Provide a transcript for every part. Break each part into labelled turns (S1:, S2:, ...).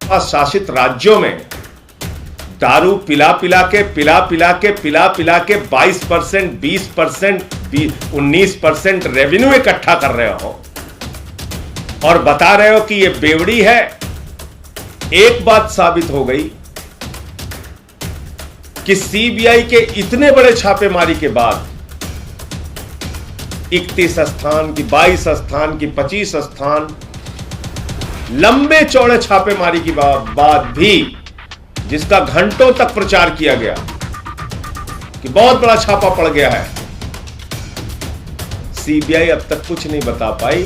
S1: शासित राज्यों में दारू पिला पिला के 22%, 20%, 19% रेवेन्यू इकट्ठा कर रहे हो और बता रहे हो कि यह बेवड़ी है। एक बात साबित हो गई कि सीबीआई के इतने बड़े छापेमारी के बाद 31 स्थान की, 22 स्थान की, 25 स्थान, लंबे चौड़े छापेमारी की बाद भी, जिसका घंटों तक प्रचार किया गया कि बहुत बड़ा छापा पड़ गया है, सीबीआई अब तक कुछ नहीं बता पाई,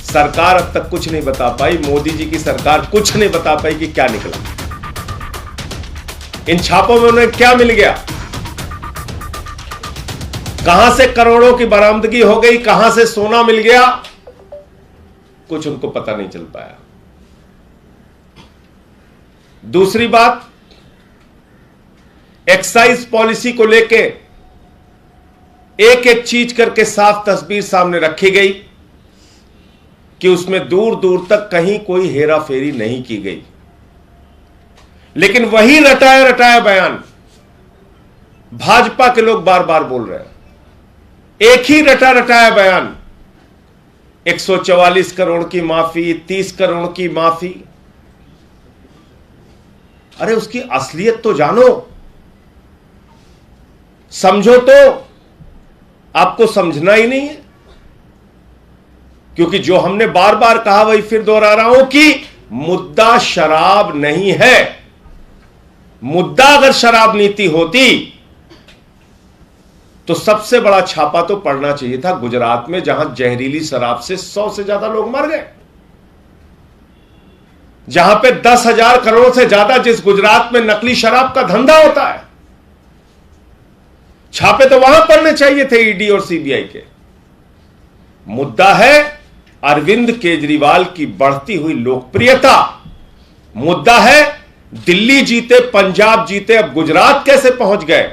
S1: सरकार अब तक कुछ नहीं बता पाई, मोदी जी की सरकार कुछ नहीं बता पाई कि क्या निकला, इन छापों में उन्हें क्या मिल गया, कहां से करोड़ों की बरामदगी हो गई, कहां से सोना मिल गया, कुछ उनको पता नहीं चल पाया। दूसरी बात, एक्साइज पॉलिसी को लेके एक एक चीज करके साफ तस्वीर सामने रखी गई कि उसमें दूर दूर तक कहीं कोई हेरा फेरी नहीं की गई, लेकिन वही रटाया रटाया बयान भाजपा के लोग बार बार बोल रहे हैं। एक ही रटा रटाया बयान, 144 करोड़ की माफी, 30 करोड़ की माफी। अरे उसकी असलियत तो जानो, समझो तो। आपको समझना ही नहीं है, क्योंकि जो हमने बार बार कहा वही फिर दोहरा रहा हूं कि मुद्दा शराब नहीं है। मुद्दा अगर शराब नीति होती तो सबसे बड़ा छापा तो पड़ना चाहिए था गुजरात में, जहां जहरीली शराब से 100 से ज्यादा लोग मर गए, जहां पे 10,000 करोड़ से ज्यादा जिस गुजरात में नकली शराब का धंधा होता है, छापे तो वहां पड़ने चाहिए थे ईडी और सीबीआई के। मुद्दा है अरविंद केजरीवाल की बढ़ती हुई लोकप्रियता। मुद्दा है दिल्ली जीते, पंजाब जीते, अब गुजरात कैसे पहुंच गए।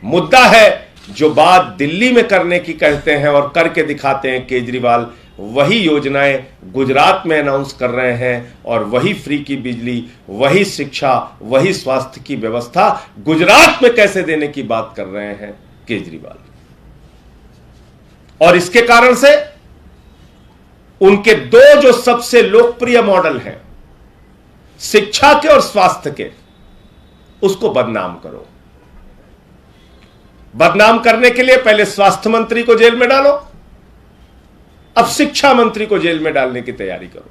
S1: मुद्दा है जो बात दिल्ली में करने की कहते हैं और करके दिखाते हैं केजरीवाल, वही योजनाएं गुजरात में अनाउंस कर रहे हैं, और वही फ्री की बिजली, वही शिक्षा, वही स्वास्थ्य की व्यवस्था गुजरात में कैसे देने की बात कर रहे हैं केजरीवाल। और इसके कारण से उनके दो जो सबसे लोकप्रिय मॉडल हैं, शिक्षा के और स्वास्थ्य के, उसको बदनाम करो। बदनाम करने के लिए पहले स्वास्थ्य मंत्री को जेल में डालो, अब शिक्षा मंत्री को जेल में डालने की तैयारी करो।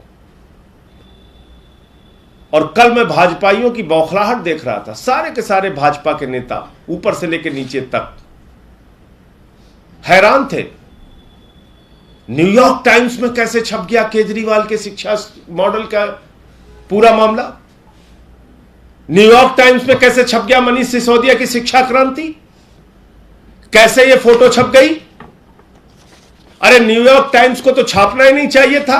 S1: और कल मैं भाजपाइयों की बौखलाहट देख रहा था, सारे के सारे भाजपा के नेता ऊपर से लेकर नीचे तक हैरान थे। न्यूयॉर्क टाइम्स में कैसे छप गया केजरीवाल के शिक्षा मॉडल का पूरा मामला, न्यूयॉर्क टाइम्स में कैसे छप गया मनीष सिसोदिया की शिक्षा क्रांति, कैसे यह फोटो छप गई। अरे न्यूयॉर्क टाइम्स को तो छापना ही नहीं चाहिए था।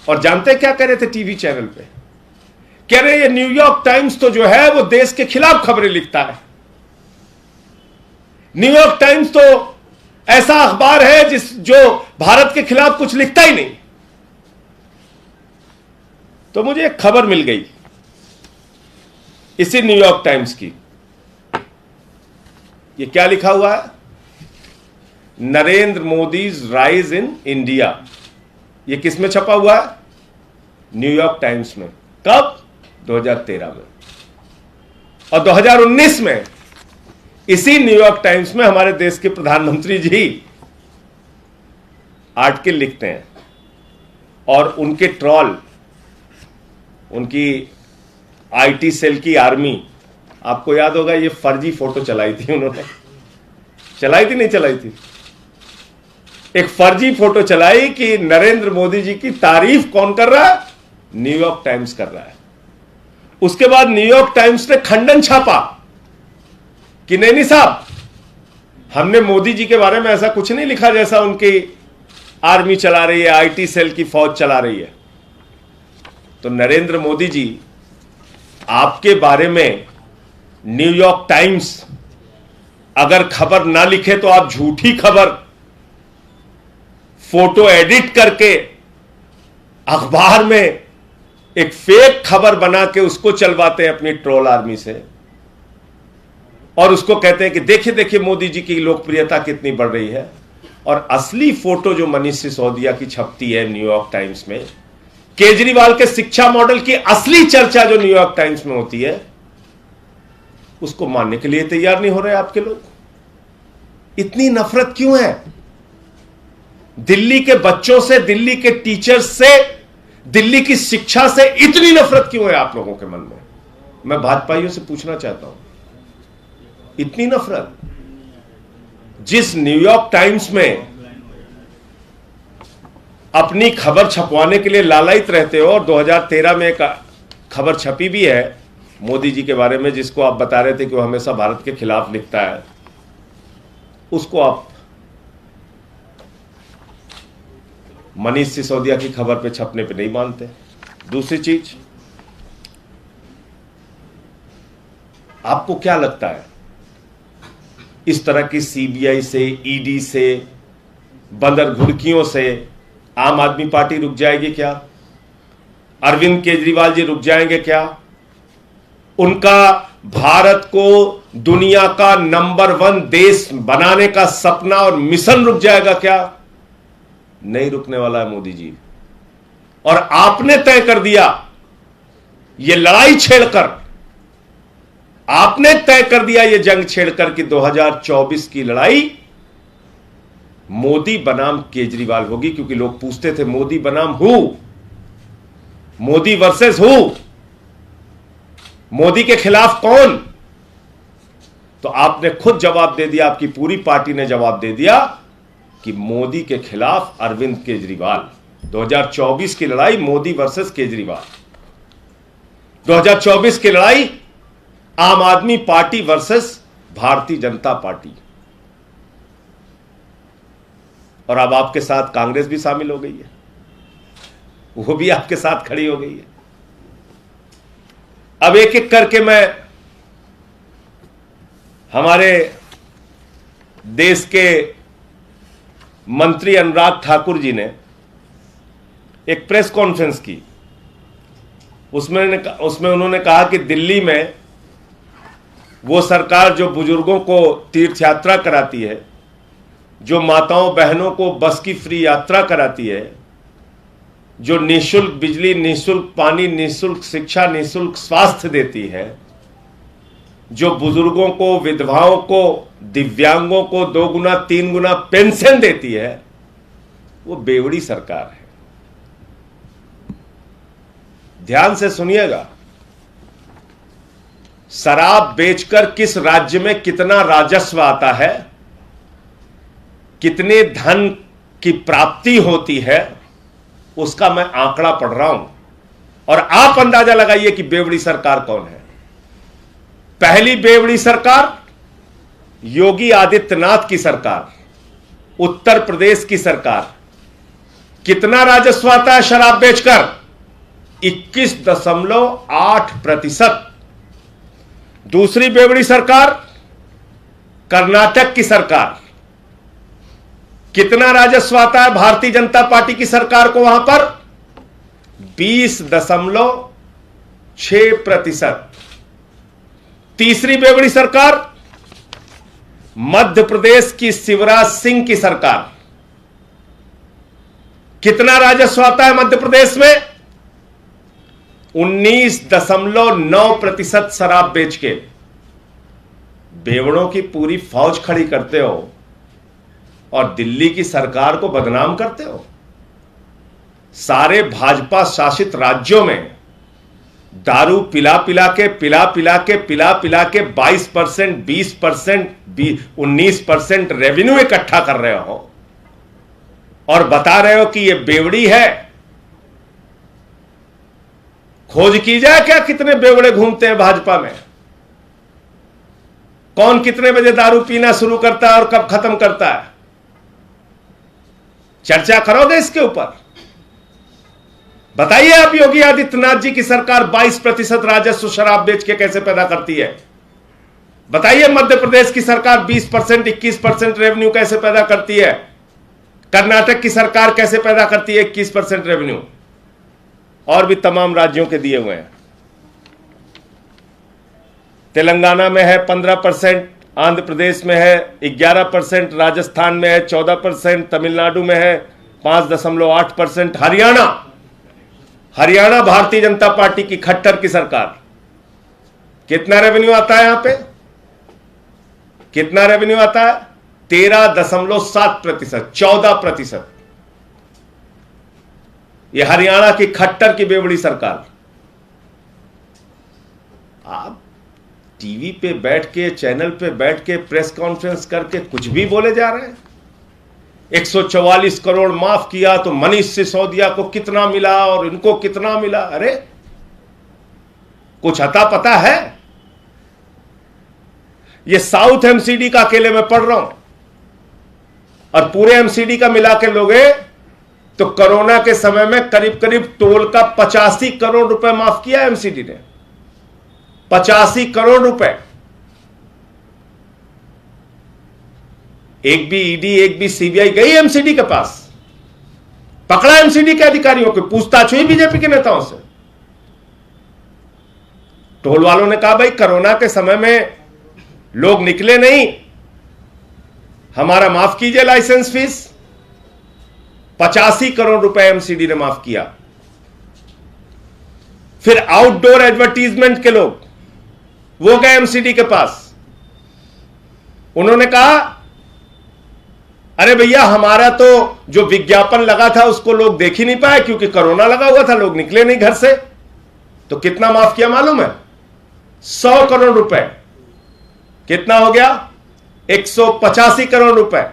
S1: और जानते क्या कह रहे थे टीवी चैनल पे, कह रहे ये न्यूयॉर्क टाइम्स तो जो है वो देश के खिलाफ खबरें लिखता है। न्यूयॉर्क टाइम्स तो ऐसा अखबार है जो भारत के खिलाफ कुछ लिखता ही नहीं। तो मुझे एक खबर मिल गई इसी न्यूयॉर्क टाइम्स की। ये क्या लिखा हुआ है, Narendra Modi's rise in India. ये किस में छपा हुआ है, न्यूयॉर्क टाइम्स में। कब, 2013 में। और 2019 में इसी न्यूयॉर्क टाइम्स में हमारे देश के प्रधानमंत्री जी आर्टिकल लिखते हैं, और उनके ट्रॉल, उनकी आईटी सेल की आर्मी, आपको याद होगा ये फर्जी फोटो चलाई थी उन्होंने, चलाई थी नहीं चलाई थी, एक फर्जी फोटो चलाई कि नरेंद्र मोदी जी की तारीफ कौन कर रहा है, न्यूयॉर्क टाइम्स कर रहा है। उसके बाद न्यूयॉर्क टाइम्स ने खंडन छापा कि नहीं साहब, हमने मोदी जी के बारे में ऐसा कुछ नहीं लिखा जैसा उनकी आर्मी चला रही है, आईटी सेल की फौज चला रही है। तो नरेंद्र मोदी जी, आपके बारे में न्यूयॉर्क टाइम्स अगर खबर ना लिखे तो आप झूठी खबर फोटो एडिट करके अखबार में एक फेक खबर बना के उसको चलवाते हैं अपनी ट्रोल आर्मी से, और उसको कहते हैं कि देखिए देखिए मोदी जी की लोकप्रियता कितनी बढ़ रही है। और असली फोटो जो मनीष सिसोदिया की छपती है न्यूयॉर्क टाइम्स में, केजरीवाल के शिक्षा मॉडल की असली चर्चा जो न्यूयॉर्क टाइम्स में होती है, उसको मानने के लिए तैयार नहीं हो रहे आपके लोग। इतनी नफरत क्यों है दिल्ली के बच्चों से, दिल्ली के टीचर्स से, दिल्ली की शिक्षा से इतनी नफरत क्यों है आप लोगों के मन में? मैं भाजपाइयों से पूछना चाहता हूं, इतनी नफरत? जिस न्यूयॉर्क टाइम्स में अपनी खबर छपवाने के लिए लालायित रहते हो, और 2013 में एक खबर छपी भी है मोदी जी के बारे में, जिसको आप बता रहे थे कि वो हमेशा भारत के खिलाफ लिखता है, उसको आप मनीष सिसोदिया की खबर पे छपने पे नहीं मानते। दूसरी चीज, आपको क्या लगता है इस तरह की सीबीआई से, ईडी से, बंदर घुड़कियों से आम आदमी पार्टी रुक जाएगी क्या? अरविंद केजरीवाल जी रुक जाएंगे क्या? उनका भारत को दुनिया का नंबर 1 देश बनाने का सपना और मिशन रुक जाएगा क्या? नहीं रुकने वाला है मोदी जी। और आपने तय कर दिया, यह लड़ाई छेड़कर, आपने तय कर दिया यह जंग छेड़कर कि 2024 की लड़ाई मोदी बनाम केजरीवाल होगी, क्योंकि लोग पूछते थे मोदी बनाम who, Modi versus who, Modi के खिलाफ कौन? तो आपने खुद जवाब दे दिया, आपकी पूरी पार्टी ने जवाब दे दिया कि मोदी के खिलाफ अरविंद केजरीवाल। 2024 की लड़ाई मोदी वर्सेस केजरीवाल, 2024 की लड़ाई आम आदमी party versus Bharatiya Janata party. और अब आपके साथ कांग्रेस भी शामिल हो गई है, वो भी आपके साथ खड़ी हो गई है। अब एक एक करके मैं हमारे देश के मंत्री अनुराग ठाकुर जी ने एक प्रेस कॉन्फ्रेंस की, उसमें उन्होंने कहा कि दिल्ली में वो सरकार जो बुजुर्गों को तीर्थ यात्रा कराती है, जो माताओं बहनों को बस की फ्री यात्रा कराती है, जो निःशुल्क बिजली, निःशुल्क पानी, निःशुल्क शिक्षा, निःशुल्क स्वास्थ्य देती है, जो बुजुर्गों को, विधवाओं को, दिव्यांगों को 2 गुना 3 गुना पेंशन देती है, वो बेवड़ी सरकार है। ध्यान से सुनिएगा, शराब बेचकर किस राज्य में कितना राजस्व आता है, कितने धन की प्राप्ति होती है, उसका मैं आंकड़ा पढ़ रहा हूं, और आप अंदाजा लगाइए कि बेवड़ी सरकार कौन है। पहली बेवड़ी सरकार योगी आदित्यनाथ की सरकार, उत्तर प्रदेश की सरकार। कितना राजस्व आता है शराब बेचकर? 21.8%। दूसरी बेवड़ी सरकार कर्नाटक की सरकार। कितना राजस्व आता है भारतीय जनता पार्टी की सरकार को वहां पर? 20.6%। तीसरी बेवड़ी सरकार मध्य प्रदेश की शिवराज सिंह की सरकार। कितना राजस्व आता है मध्य प्रदेश में? 19.9% शराब बेच के बेवड़ों की पूरी फौज खड़ी करते हो और दिल्ली की सरकार को बदनाम करते हो। सारे भाजपा शासित राज्यों में दारू पिला पिला के 22%, 20%, 19% रेवेन्यू इकट्ठा कर रहे हो और बता रहे हो कि यह बेवड़ी है। खोज की जाए क्या कितने बेवड़े घूमते हैं भाजपा में, कौन कितने बजे दारू पीना शुरू करता है और कब खत्म करता है। चर्चा करोगे इसके ऊपर? बताइए आप, योगी आदित्यनाथ जी की सरकार 22% राजस्व शराब बेच के कैसे पैदा करती है? बताइए मध्य प्रदेश की सरकार 20%, 21% रेवेन्यू कैसे पैदा करती है? कर्नाटक की सरकार कैसे पैदा करती है 21% रेवेन्यू? और भी तमाम राज्यों के दिए हुए हैं। तेलंगाना में है 15%, आंध्र प्रदेश में है 11%, राजस्थान में है 14%, तमिलनाडु में है 5.8%, हरियाणा भारतीय जनता पार्टी की खट्टर की सरकार। कितना रेवेन्यू आता है यहां पे? कितना रेवेन्यू आता है? 13.7%, 14%। यह हरियाणा की खट्टर की बेवड़ी सरकार। आप टीवी पे बैठ के, चैनल पे बैठ के प्रेस कॉन्फ्रेंस करके कुछ भी बोले जा रहे हैं। 144 करोड़ माफ किया तो मनीष सिसोदिया को कितना मिला और इनको कितना मिला? अरे कुछ अता पता है? ये साउथ एमसीडी का अकेले में पढ़ रहा हूं, और पूरे एमसीडी का मिला के लोगे तो कोरोना के समय में करीब करीब टोल का 85 करोड़ रुपए माफ किया एमसीडी ने। 85 करोड़ रुपए। एक भी ईडी, एक भी सीबीआई गई एमसीडी के पास, पकड़ा एमसीडी के अधिकारियों को, पूछताछ हुई बीजेपी के नेताओं से। टोल वालों ने कहा भाई कोरोना के समय में लोग निकले नहीं, हमारा माफ कीजिए लाइसेंस फीस। 85 करोड़ रुपए एमसीडी ने माफ किया। फिर आउटडोर एडवर्टीजमेंट के लोग, वो गए एमसीडी के पास, उन्होंने कहा अरे भैया हमारा तो जो विज्ञापन लगा था उसको लोग देख ही नहीं पाए क्योंकि कोरोना लगा हुआ था, लोग निकले नहीं घर से। तो कितना माफ किया मालूम है? 100 करोड़ रुपए। कितना हो गया? 185 करोड़ रुपए।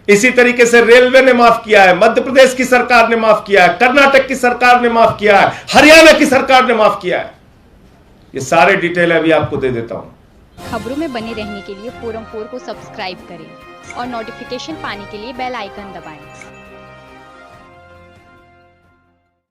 S1: इसी तरीके से रेलवे ने माफ किया है, मध्य प्रदेश की सरकार ने माफ किया है, कर्नाटक की सरकार ने माफ किया है, हरियाणा की सरकार ने माफ किया है। ये सारे डिटेल अभी आपको दे देता हूं।
S2: खबरों में बने रहने के लिए फोरम 4 को सब्सक्राइब करें और नोटिफिकेशन पाने के लिए बेल आइकन दबाएं।